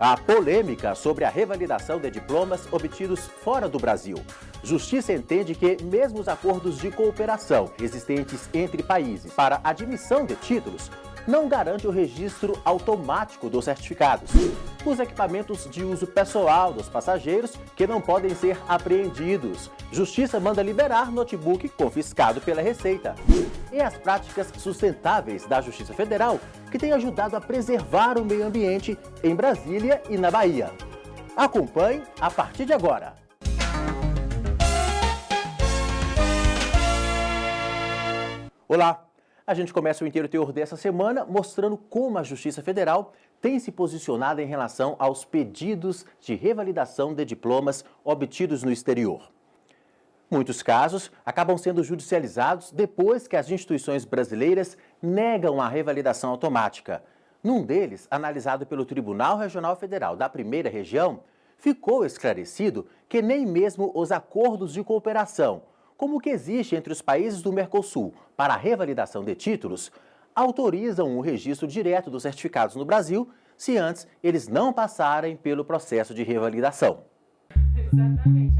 A polêmica sobre a revalidação de diplomas obtidos fora do Brasil. Justiça entende que mesmo os acordos de cooperação existentes entre países para admissão de títulos não garante o registro automático dos certificados. Os equipamentos de uso pessoal dos passageiros que não podem ser apreendidos. Justiça manda liberar notebook confiscado pela Receita. E as práticas sustentáveis da Justiça Federal, que tem ajudado a preservar o meio ambiente em Brasília e na Bahia. Acompanhe a partir de agora. Olá! A gente começa o Inteiro Teor dessa semana mostrando como a Justiça Federal tem se posicionado em relação aos pedidos de revalidação de diplomas obtidos no exterior. Muitos casos acabam sendo judicializados depois que as instituições brasileiras negam a revalidação automática. Num deles, analisado pelo Tribunal Regional Federal da Primeira Região, ficou esclarecido que nem mesmo os acordos de cooperação, como o que existe entre os países do Mercosul para a revalidação de títulos, autorizam o registro direto dos certificados no Brasil, se antes eles não passarem pelo processo de revalidação. Exatamente.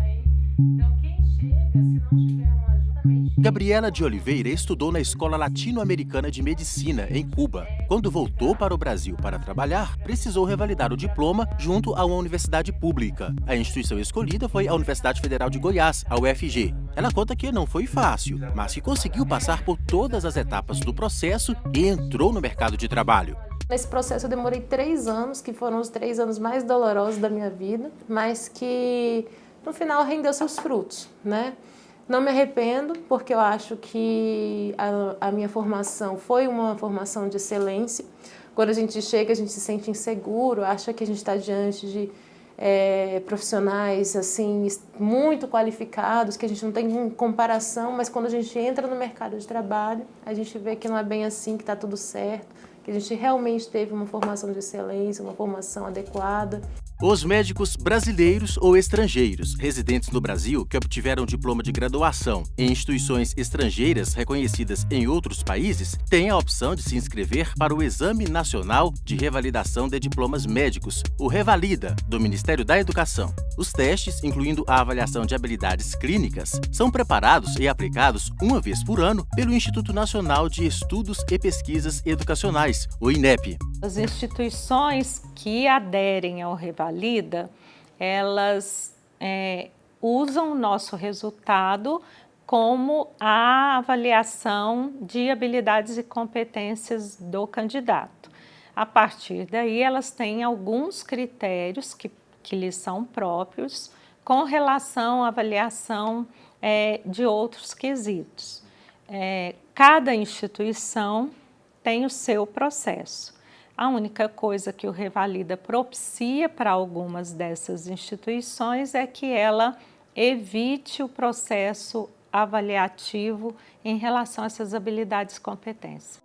Então, quem chega, se não tiver uma ajuda... Gabriela de Oliveira estudou na Escola Latino-Americana de Medicina, em Cuba. Quando voltou para o Brasil para trabalhar, precisou revalidar o diploma junto a uma universidade pública. A instituição escolhida foi a Universidade Federal de Goiás, a UFG. Ela conta que não foi fácil, mas que conseguiu passar por todas as etapas do processo e entrou no mercado de trabalho. Nesse processo eu demorei 3 anos, que foram os 3 anos mais dolorosos da minha vida, mas que no final rendeu seus frutos, né? Não me arrependo, porque eu acho que a minha formação foi uma formação de excelência. Quando a gente chega, a gente se sente inseguro, acha que a gente está diante de profissionais assim, muito qualificados, que a gente não tem comparação, mas quando a gente entra no mercado de trabalho, a gente vê que não é bem assim, que está tudo certo, que a gente realmente teve uma formação de excelência, uma formação adequada. Os médicos brasileiros ou estrangeiros residentes no Brasil que obtiveram diploma de graduação em instituições estrangeiras reconhecidas em outros países têm a opção de se inscrever para o Exame Nacional de Revalidação de Diplomas Médicos, o Revalida, do Ministério da Educação. Os testes, incluindo a avaliação de habilidades clínicas, são preparados e aplicados uma vez por ano pelo Instituto Nacional de Estudos e Pesquisas Educacionais, o INEP. As instituições que aderem ao Revalida, elas usam o nosso resultado como a avaliação de habilidades e competências do candidato. A partir daí, elas têm alguns critérios que lhes são próprios com relação à avaliação de outros quesitos. Cada instituição tem o seu processo. A única coisa que o Revalida propicia para algumas dessas instituições é que ela evite o processo avaliativo em relação a essas habilidades e competências.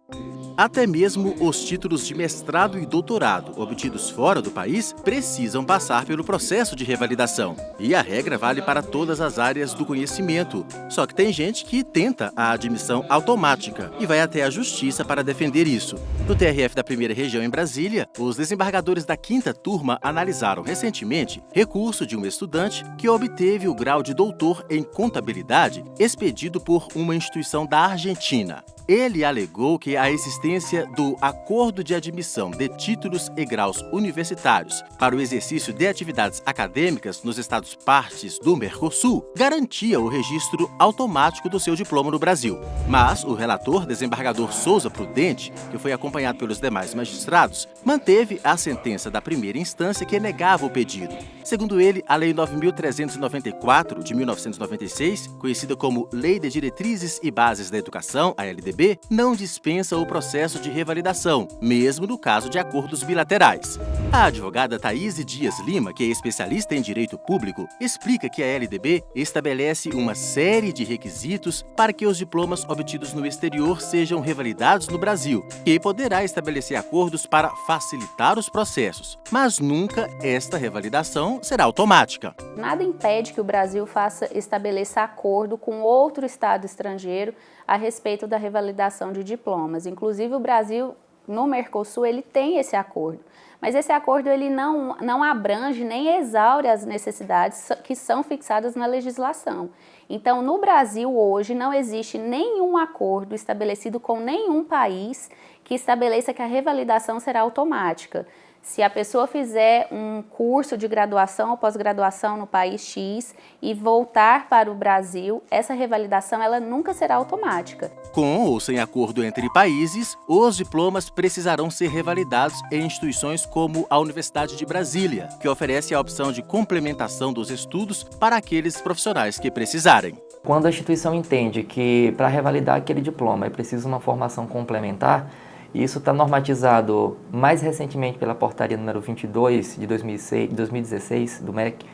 Até mesmo os títulos de mestrado e doutorado obtidos fora do país precisam passar pelo processo de revalidação. E a regra vale para todas as áreas do conhecimento. Só que tem gente que tenta a admissão automática e vai até a justiça para defender isso. No TRF da Primeira Região em Brasília, os desembargadores da 5ª turma analisaram recentemente recurso de um estudante que obteve o grau de doutor em contabilidade expedido por uma instituição da Argentina. Ele alegou que a existência do Acordo de Admissão de Títulos e Graus Universitários para o exercício de atividades acadêmicas nos Estados partes do Mercosul garantia o registro automático do seu diploma no Brasil. Mas o relator, desembargador Souza Prudente, que foi acompanhado pelos demais magistrados, manteve a sentença da primeira instância que negava o pedido. Segundo ele, a Lei 9.394, de 1996, conhecida como Lei de Diretrizes e Bases da Educação, a LDB, não dispensa o processo de revalidação, mesmo no caso de acordos bilaterais. A advogada Thaís Dias Lima, que é especialista em direito público, explica que a LDB estabelece uma série de requisitos para que os diplomas obtidos no exterior sejam revalidados no Brasil, e poderá estabelecer acordos para facilitar os processos, mas nunca esta revalidação será automática. Nada impede que o Brasil estabeleça acordo com outro estado estrangeiro a respeito da revalidação de diplomas. Inclusive, o Brasil no Mercosul, ele tem esse acordo. Mas esse acordo ele não abrange nem exaure as necessidades que são fixadas na legislação. Então, no Brasil, hoje, não existe nenhum acordo estabelecido com nenhum país que estabeleça que a revalidação será automática. Se a pessoa fizer um curso de graduação ou pós-graduação no país X e voltar para o Brasil, essa revalidação ela nunca será automática. Com ou sem acordo entre países, os diplomas precisarão ser revalidados em instituições como a Universidade de Brasília, que oferece a opção de complementação dos estudos para aqueles profissionais que precisarem. Quando a instituição entende que para revalidar aquele diploma é preciso uma formação complementar, isso está normatizado mais recentemente pela portaria número 22 de 2016 do MEC.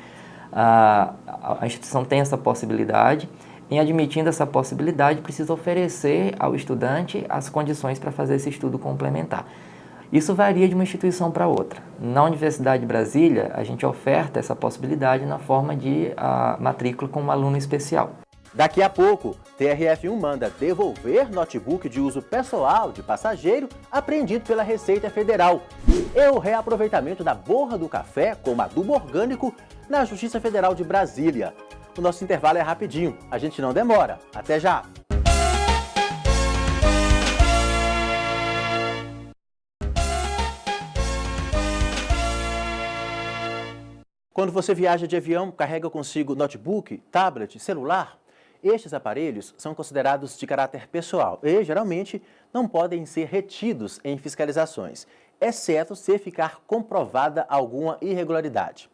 A instituição tem essa possibilidade. Em admitindo essa possibilidade, precisa oferecer ao estudante as condições para fazer esse estudo complementar. Isso varia de uma instituição para outra. Na Universidade de Brasília, a gente oferta essa possibilidade na forma de matrícula com um aluno especial. Daqui a pouco, TRF1 manda devolver notebook de uso pessoal de passageiro apreendido pela Receita Federal. E o reaproveitamento da borra do café como adubo orgânico na Justiça Federal de Brasília. O nosso intervalo é rapidinho, a gente não demora. Até já! Quando você viaja de avião, carrega consigo notebook, tablet, celular? Estes aparelhos são considerados de caráter pessoal e, geralmente, não podem ser retidos em fiscalizações, exceto se ficar comprovada alguma irregularidade.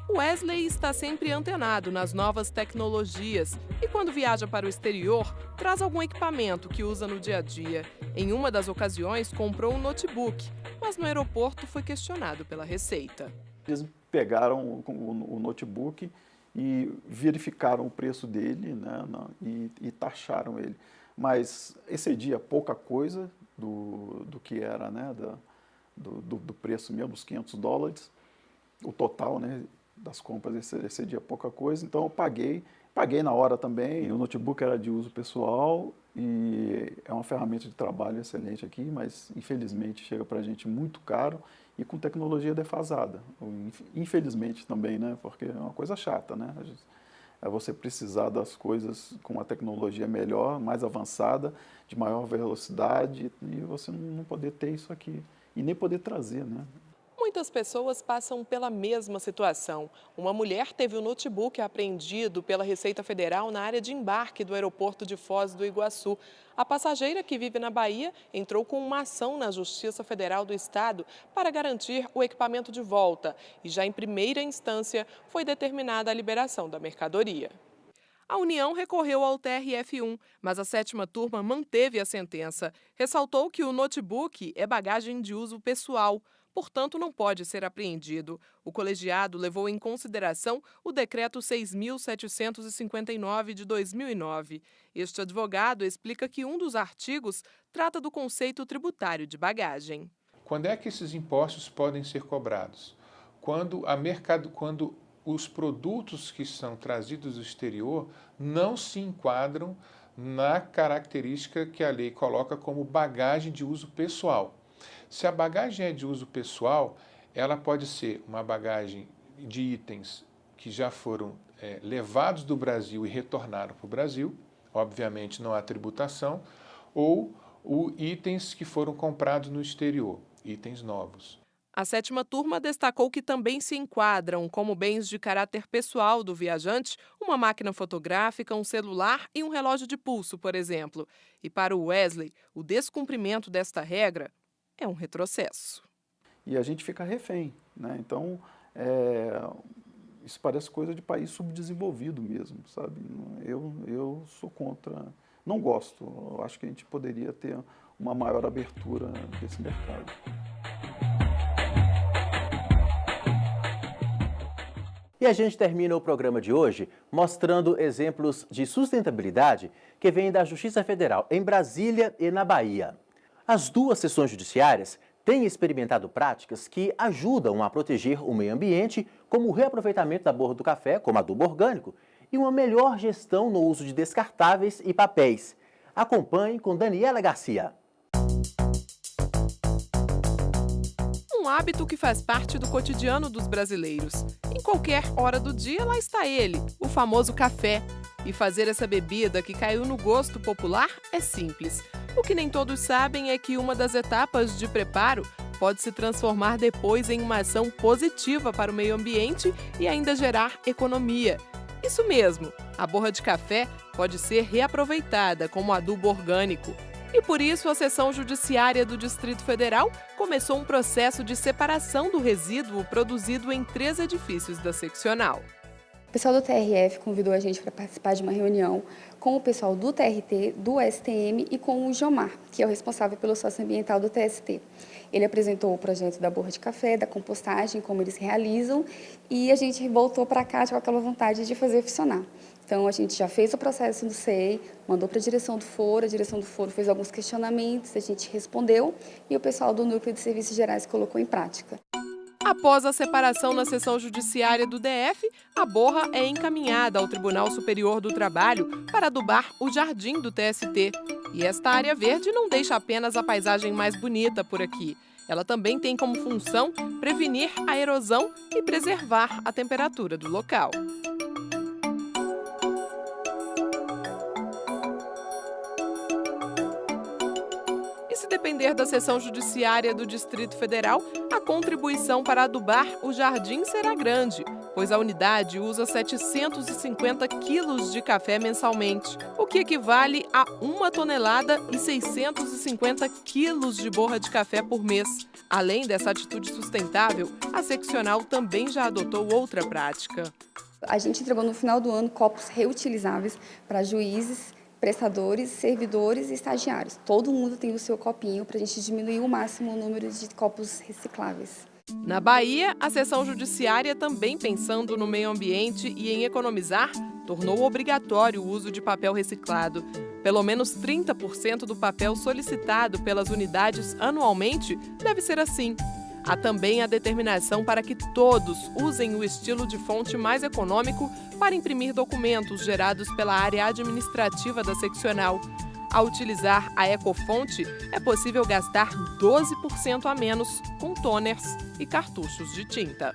Wesley está sempre antenado nas novas tecnologias e, quando viaja para o exterior, traz algum equipamento que usa no dia a dia. Em uma das ocasiões, comprou um notebook, mas no aeroporto foi questionado pela Receita. Eles pegaram o notebook e verificaram o preço dele, né, e taxaram ele. Mas excedia pouca coisa do que era, né, do preço mesmo, dos $500. O total, né, das compras excedia pouca coisa, então eu paguei na hora também. O notebook era de uso pessoal e é uma ferramenta de trabalho excelente aqui, mas infelizmente chega para a gente muito caro e com tecnologia defasada. Infelizmente também, né, porque é uma coisa chata, né? É você precisar das coisas com uma tecnologia melhor, mais avançada, de maior velocidade, e você não poder ter isso aqui e nem poder trazer, né? Muitas pessoas passam pela mesma situação. Uma mulher teve o notebook apreendido pela Receita Federal na área de embarque do aeroporto de Foz do Iguaçu. A passageira, que vive na Bahia, entrou com uma ação na Justiça Federal do Estado para garantir o equipamento de volta. E já em primeira instância foi determinada a liberação da mercadoria. A União recorreu ao TRF1, mas a 7ª turma manteve a sentença. Ressaltou que o notebook é bagagem de uso pessoal, portanto, não pode ser apreendido. O colegiado levou em consideração o Decreto 6.759 de 2009. Este advogado explica que um dos artigos trata do conceito tributário de bagagem. Quando é que esses impostos podem ser cobrados? Quando os produtos que são trazidos do exterior não se enquadram na característica que a lei coloca como bagagem de uso pessoal. Se a bagagem é de uso pessoal, ela pode ser uma bagagem de itens que já foram levados do Brasil e retornaram para o Brasil, obviamente não há tributação, ou itens que foram comprados no exterior, itens novos. A 7ª turma destacou que também se enquadram como bens de caráter pessoal do viajante uma máquina fotográfica, um celular e um relógio de pulso, por exemplo. E para o Wesley, o descumprimento desta regra é um retrocesso. E a gente fica refém, né? Então, isso parece coisa de país subdesenvolvido mesmo, sabe? Eu sou contra, não gosto. Eu acho que a gente poderia ter uma maior abertura desse mercado. E a gente termina o programa de hoje mostrando exemplos de sustentabilidade que vêm da Justiça Federal em Brasília e na Bahia. As duas sessões judiciárias têm experimentado práticas que ajudam a proteger o meio ambiente, como o reaproveitamento da borra do café como adubo orgânico e uma melhor gestão no uso de descartáveis e papéis. Acompanhe com Daniela Garcia. Um hábito que faz parte do cotidiano dos brasileiros. Em qualquer hora do dia, lá está ele, o famoso café. E fazer essa bebida que caiu no gosto popular é simples. O que nem todos sabem é que uma das etapas de preparo pode se transformar depois em uma ação positiva para o meio ambiente e ainda gerar economia. Isso mesmo, a borra de café pode ser reaproveitada como adubo orgânico. E por isso, a Seção Judiciária do Distrito Federal começou um processo de separação do resíduo produzido em 3 edifícios da seccional. O pessoal do TRF convidou a gente para participar de uma reunião com o pessoal do TRT, do STM e com o Jomar, que é o responsável pelo socioambiental do TST. Ele apresentou o projeto da borra de café, da compostagem, como eles realizam, e a gente voltou para cá com aquela vontade de fazer funcionar. Então, a gente já fez o processo do SEI, mandou para a direção do foro fez alguns questionamentos, a gente respondeu e o pessoal do Núcleo de Serviços Gerais colocou em prática. Após a separação na Seção Judiciária do DF, a borra é encaminhada ao Tribunal Superior do Trabalho para adubar o jardim do TST. E esta área verde não deixa apenas a paisagem mais bonita por aqui. Ela também tem como função prevenir a erosão e preservar a temperatura do local. E se depender da Seção Judiciária do Distrito Federal, a contribuição para adubar o jardim será grande, pois a unidade usa 750 quilos de café mensalmente, o que equivale a 1 tonelada e 650 quilos de borra de café por mês. Além dessa atitude sustentável, a seccional também já adotou outra prática. A gente entregou no final do ano copos reutilizáveis para juízes, prestadores, servidores e estagiários. Todo mundo tem o seu copinho para a gente diminuir ao máximo o número de copos recicláveis. Na Bahia, a Seção Judiciária, também pensando no meio ambiente e em economizar, tornou obrigatório o uso de papel reciclado. Pelo menos 30% do papel solicitado pelas unidades anualmente deve ser assim. Há também a determinação para que todos usem o estilo de fonte mais econômico para imprimir documentos gerados pela área administrativa da seccional. Ao utilizar a ecofonte, é possível gastar 12% a menos com toners e cartuchos de tinta.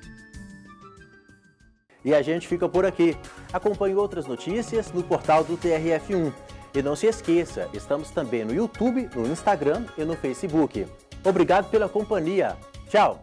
E a gente fica por aqui. Acompanhe outras notícias no portal do TRF1. E não se esqueça, estamos também no YouTube, no Instagram e no Facebook. Obrigado pela companhia. Tchau!